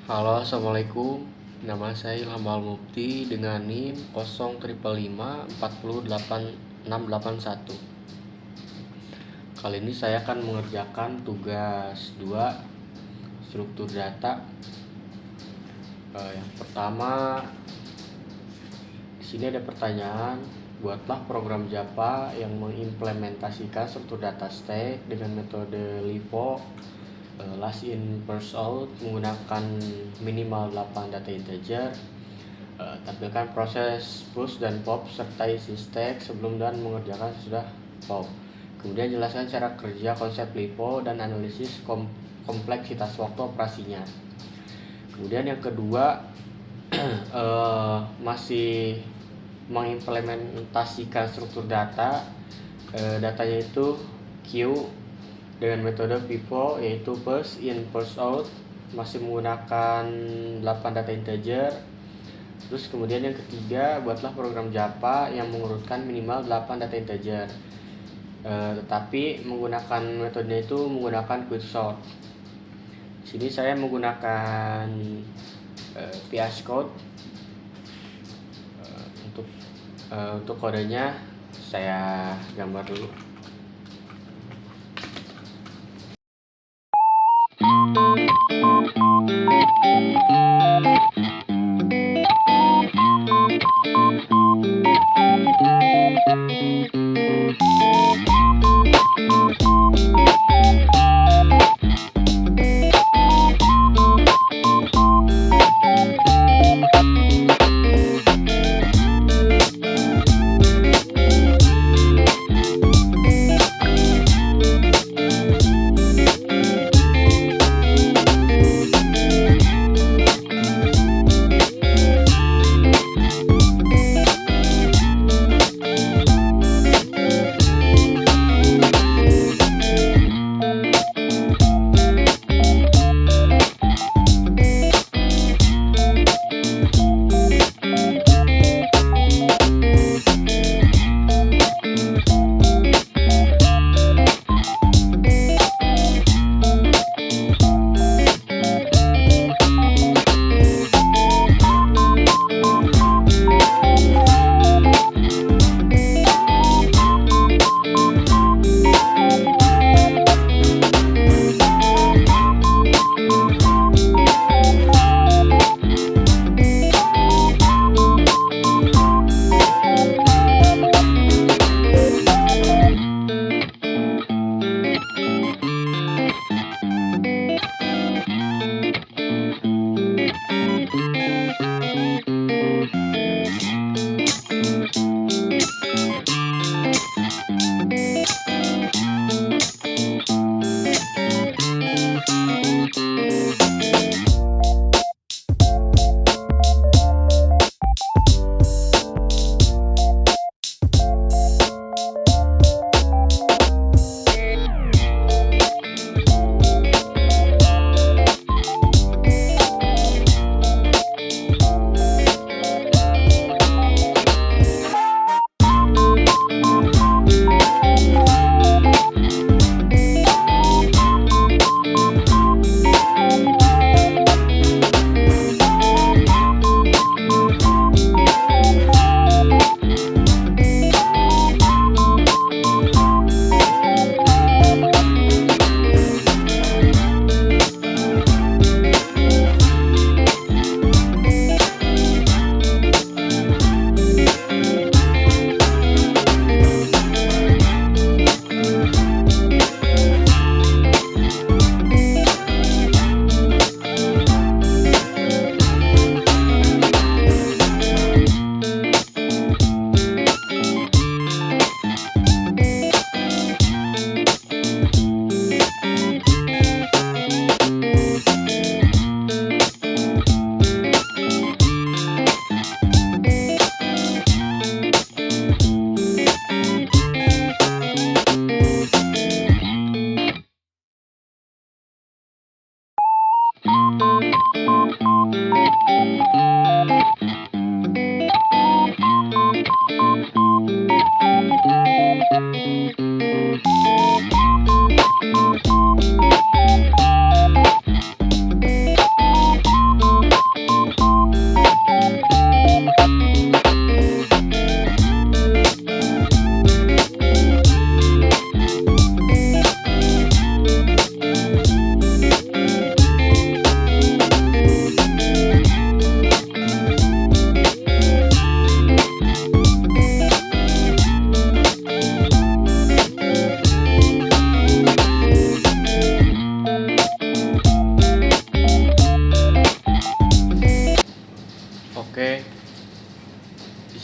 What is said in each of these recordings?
Halo, assalamualaikum. Nama saya Ilham Al-Mufti dengan NIM 035540681. Kali ini saya akan mengerjakan tugas 2 struktur data. Yang pertama, di sini ada pertanyaan. Buatlah program Java yang mengimplementasikan struktur data stack dengan metode LIFO, last in first out, menggunakan minimal 8 data integer. Tampilkan proses push dan pop serta isi stack sebelum dan mengerjakan sesudah pop. Kemudian jelaskan cara kerja konsep LIFO dan analisis kompleksitas waktu operasinya. Kemudian yang kedua, masih mengimplementasikan struktur data. Datanya itu queue dengan metode FIFO, yaitu first in first out, masih menggunakan 8 data integer. Terus kemudian yang ketiga, buatlah program Java yang mengurutkan minimal 8 data integer, tetapi menggunakan metodenya itu menggunakan quicksort. Di sini saya menggunakan VS Code. Untuk kodenya saya gambar dulu.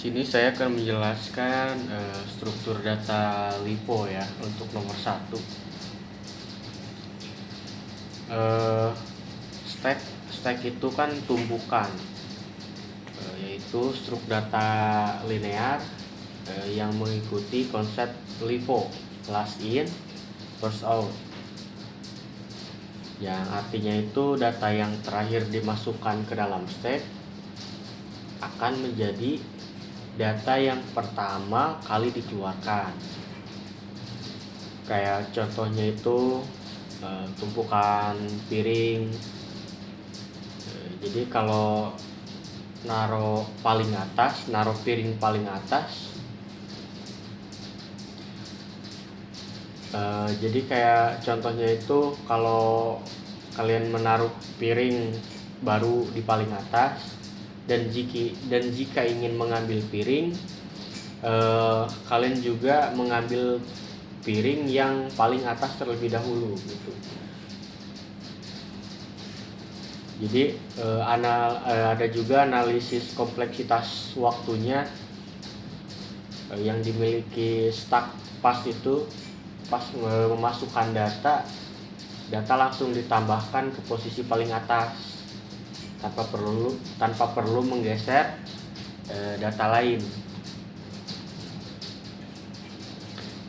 Sini saya akan menjelaskan struktur data LIFO ya untuk nomor 1. Stack itu kan tumpukan, yaitu struktur data linear yang mengikuti konsep LIFO, last in, first out. Yang artinya itu data yang terakhir dimasukkan ke dalam stack akan menjadi data yang pertama kali dikeluarkan. Kayak contohnya itu tumpukan piring. Jadi kalau naruh piring paling atas, jadi kayak contohnya itu kalau kalian menaruh piring baru di paling atas, dan jika ingin mengambil piring, kalian juga mengambil piring yang paling atas terlebih dahulu gitu. Jadi ada juga analisis kompleksitas waktunya yang dimiliki stack pas itu, pas memasukkan data langsung ditambahkan ke posisi paling atas tanpa perlu menggeser data lain.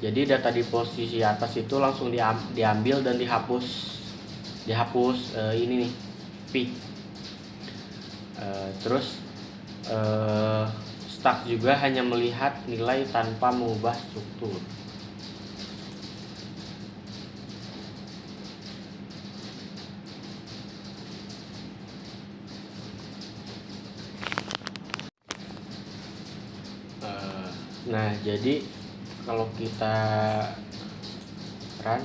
Jadi data di posisi atas itu langsung diambil dan dihapus ini nih, pick. Terus stack juga hanya melihat nilai tanpa mengubah struktur. Nah, jadi kalau kita run,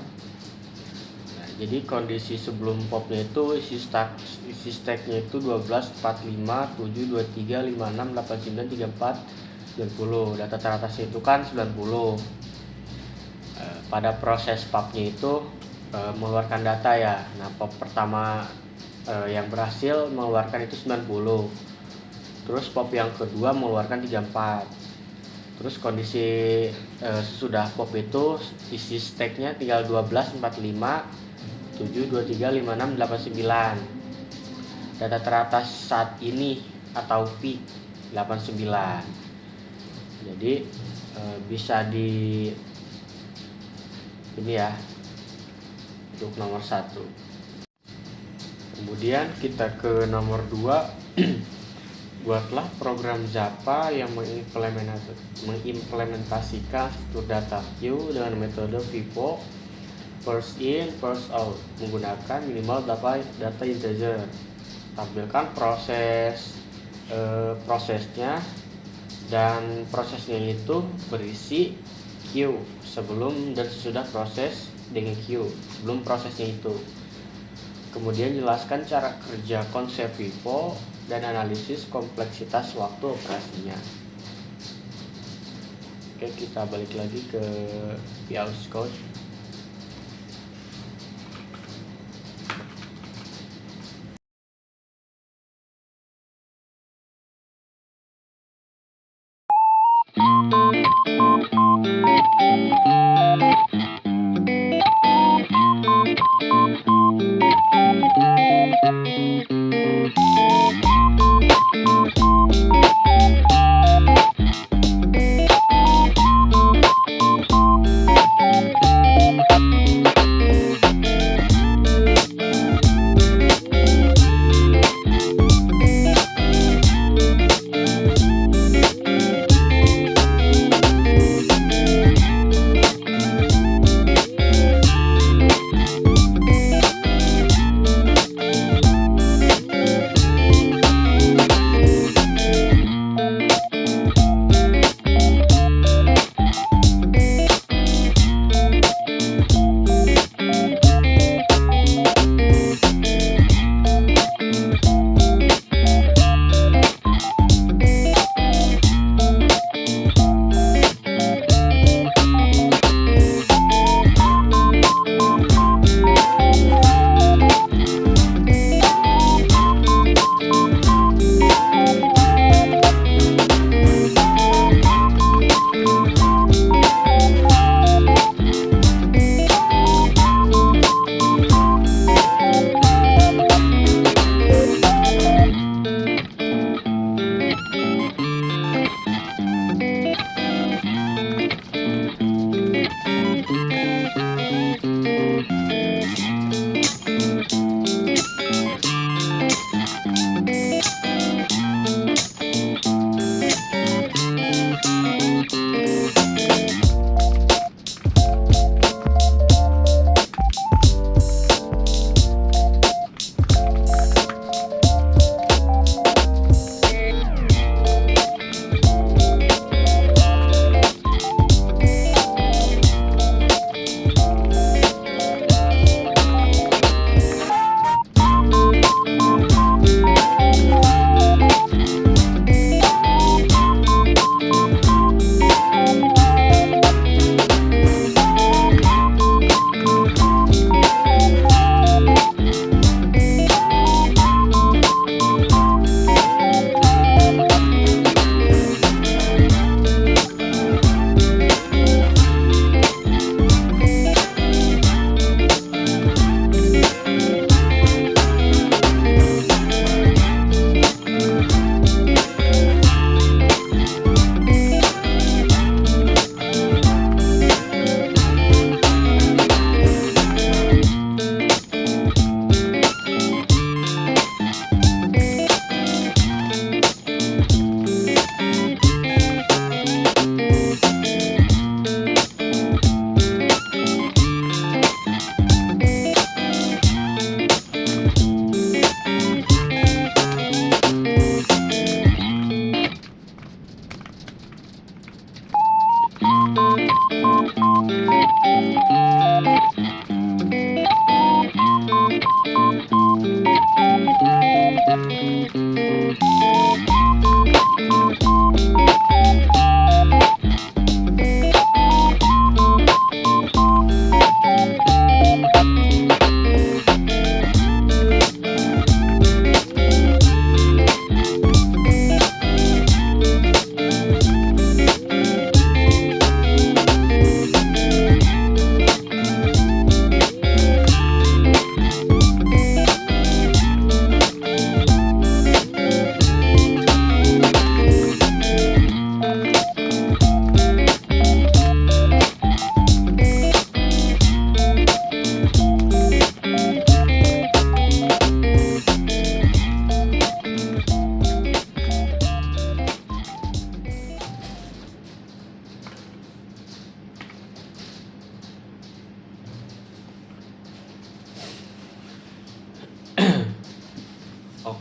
jadi kondisi sebelum popnya itu isi stacknya itu 12, 45, 7, 23, 56, 89, 34, 90. Data teratasnya itu kan 90. Pada proses pubnya itu mengeluarkan data ya. Nah, pop pertama yang berhasil mengeluarkan itu 90. Terus pop yang kedua mengeluarkan 34. Terus kondisi sesudah pop itu isi stacknya tinggal 12, 45, 7, 23, 56, 89. Data teratas saat ini atau peak 89. Jadi bisa di ini ya untuk nomor 1. Kemudian kita ke nomor 2. Buatlah program Java yang mengimplementasikan struktur data queue dengan metode FIFO, first in, first out, menggunakan minimal data integer. Tampilkan prosesnya, dan prosesnya itu berisi queue sebelum dan sesudah proses dengan queue sebelum prosesnya itu. Kemudian jelaskan cara kerja konsep FIFO dan analisis kompleksitas waktu operasinya. Oke, kita balik lagi ke VS Code.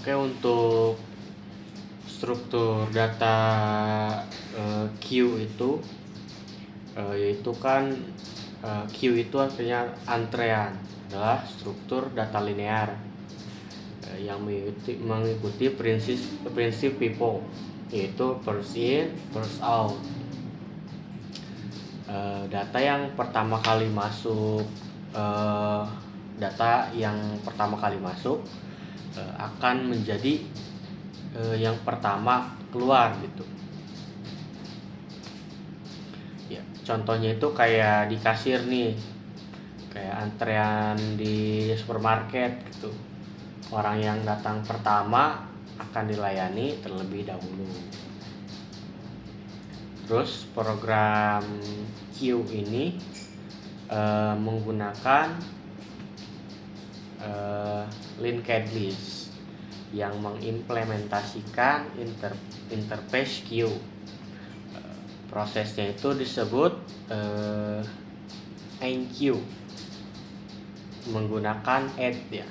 Oke, untuk struktur data queue itu yaitu kan queue itu artinya antrean, adalah struktur data linear yang mengikuti prinsip FIFO, yaitu first in first out. Data yang pertama kali masuk akan menjadi yang pertama keluar gitu. Ya, contohnya itu kayak di kasir nih, kayak antrean di supermarket gitu. Orang yang datang pertama akan dilayani terlebih dahulu. Terus program queue ini menggunakan linked list yang mengimplementasikan interface queue. Prosesnya itu disebut enqueue menggunakan add ya.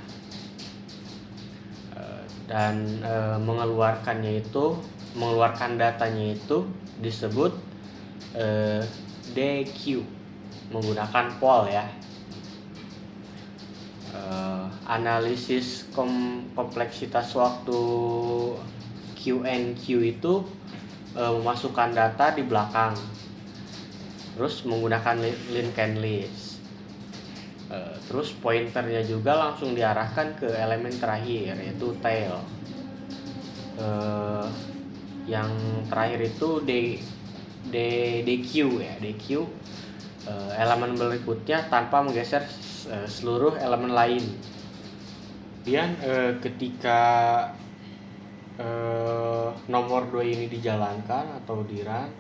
Dan mengeluarkan datanya itu disebut dequeue menggunakan poll ya. Analisis kompleksitas waktu Q&Q itu memasukkan data di belakang, terus menggunakan linked list. Terus pointernya juga langsung diarahkan ke elemen terakhir, yaitu tail. Yang terakhir itu DQ ya, DQ elemen berikutnya tanpa menggeser seluruh elemen lain. Kemudian ketika nomor 2 ini dijalankan atau di run,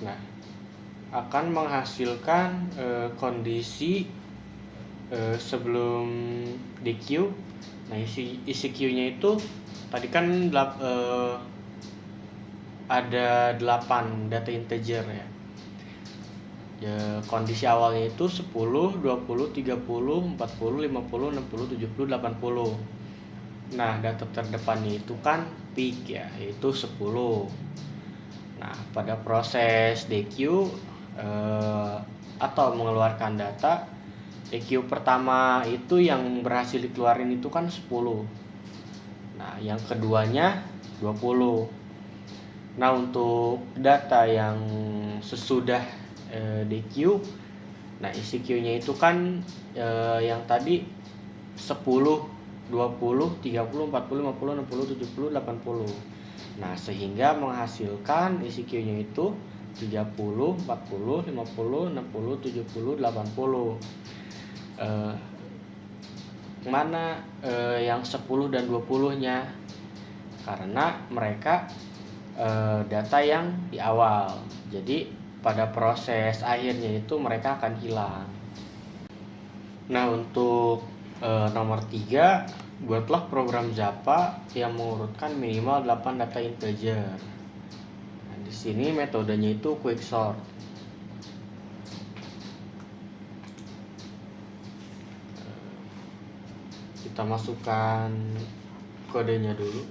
nah akan menghasilkan kondisi sebelum DQ. Nah isi queue-nya itu tadi kan ada 8 data integer ya. Kondisi awalnya itu 10, 20, 30, 40, 50, 60, 70, 80. Nah, data terdepannya itu kan peak ya, yaitu 10. Nah, pada proses DQ atau mengeluarkan data, DQ pertama itu yang berhasil dikeluarin itu kan 10. Nah, yang keduanya 20. Nah, untuk data yang sesudah DQ, nah isi Q-nya itu kan yang tadi 10, 20, 30, 40, 50, 60, 70, 80. Nah, sehingga menghasilkan isi Q-nya itu 30, 40, 50, 60, 70, 80. Mana yang 10 dan 20-nya? Karena mereka data yang di awal. Jadi pada proses akhirnya itu mereka akan hilang. Nah, untuk nomor 3, buatlah program Java yang mengurutkan minimal 8 data integer. Nah, di sini metodenya itu quicksort. Kita masukkan kodenya dulu.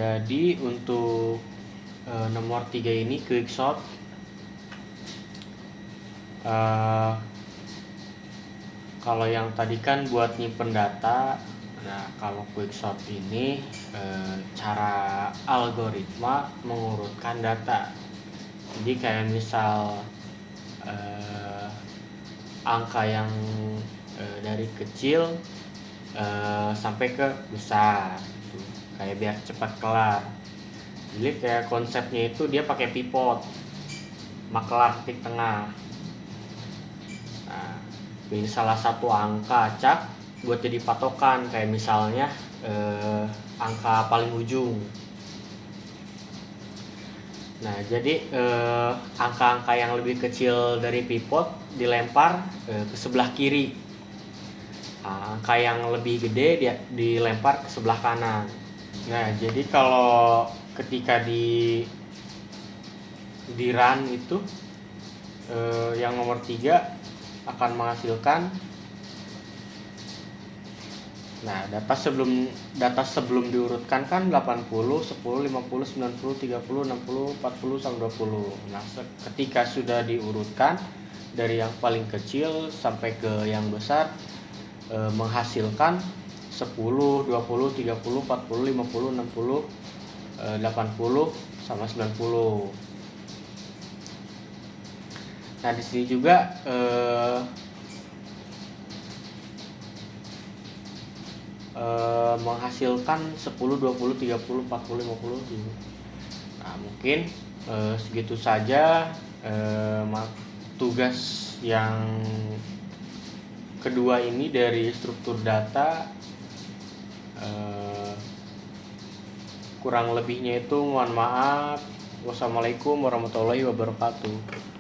jadi untuk nomor 3 ini quickshot. Kalau yang tadi kan buat nyimpen data. Nah, kalau quickshot ini cara algoritma mengurutkan data. Jadi kayak misal angka yang dari kecil sampai ke besar gitu. Kayak biar cepat kelar. Jadi kayak konsepnya itu dia pakai pivot, maklar titik tengah. Nah, pilih salah satu angka acak buat jadi patokan, kayak misalnya angka paling ujung. Nah, jadi angka-angka yang lebih kecil dari pivot dilempar ke sebelah kiri. Nah, angka yang lebih gede dia dilempar ke sebelah kanan. Nah, jadi kalau ketika di run itu yang nomor 3 akan menghasilkan, nah data sebelum diurutkan kan 80, 10, 50, 90, 30, 60, 40 sampai 20. Nah, ketika sudah diurutkan dari yang paling kecil sampai ke yang besar menghasilkan 10, 20, 30, 40, 50, 60, 80 sama 90. Nah, di sini juga menghasilkan 10, 20, 30, 40, 50 gitu. Nah, mungkin segitu saja tugas yang kedua ini dari struktur data. Kurang lebihnya itu mohon maaf. Wassalamualaikum warahmatullahi wabarakatuh.